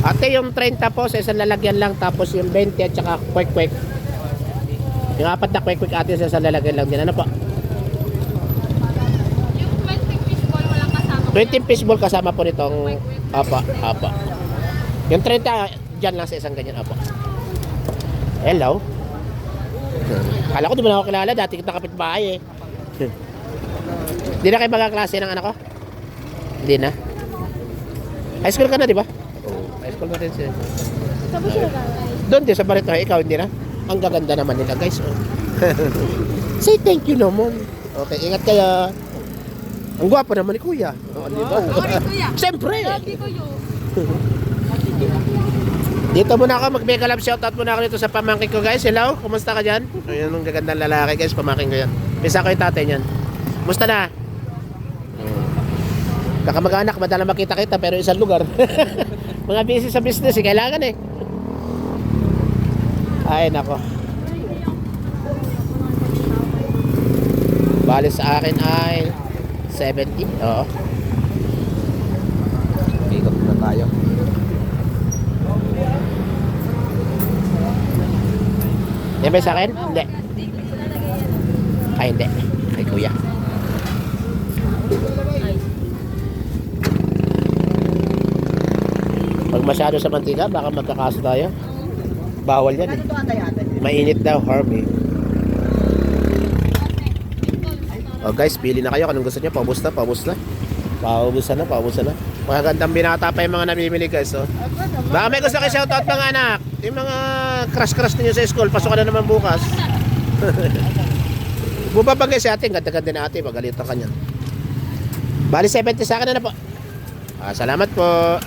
Ate, yung 30 po sa isang lalagyan lang, tapos yung 20 at saka kwek-kwek. Yung apat na kwek-kwek ate sa isang lalagyan lang din. Ano po? Yung 20 fishball walang kasama. 20 fishball kasama po nitong apa. Yung 30 dyan lang sa isang ganyan apa. Hello. Kala ko di mo na ako kilala, dati kita kapitbahay eh. Hindi na kayo magkaklase ng anak ko? Hindi na. High school ka na, di ba? High school na rin siya. Sabi siya Doon din sa Barito, ikaw hindi na? Ang gaganda naman nila guys. Oh. Say thank you naman. Okay, ingat kayo. Ang gwapo naman ni Kuya. Oh, di ba? Kuya. Siyempre. Love ko yun. Dito muna ako, mag-mega love shoutout muna ako dito sa pamangkin ko guys. Hello, kumusta ka dyan? Ayan ang gagandang lalaki guys, pamangkin ko yan. Pisa ko yung tatay niyan. Kumusta na? Baka mag-anak, madalang makita-kita pero isang lugar. Mga busy sa business, eh, kailangan eh. Ay, nako. Bali sa akin ay 70. Oo. Ikot na tayo. Yan ba sa akin? Hindi. Ay, hindi. Ay, kuya. Pag masyado sa mantika, baka magkakaso tayo. Bawal yan eh. Mainit daw, harm eh. Oh guys, pili na kayo. Anong gusto niyo? Paubos na, paubos na. Paubusan na, paubusan na. Magagandang binata pa yung mga namimili guys. Oh. Baka may gusto kayo shoutout mga anak. Yung mga crush-crush ninyo sa school, pasok ka na naman bukas. Bubabagay si ate, ganda-ganda na ate, magalitan ka niyan. Bali 70 sa akin na po. Salamat po.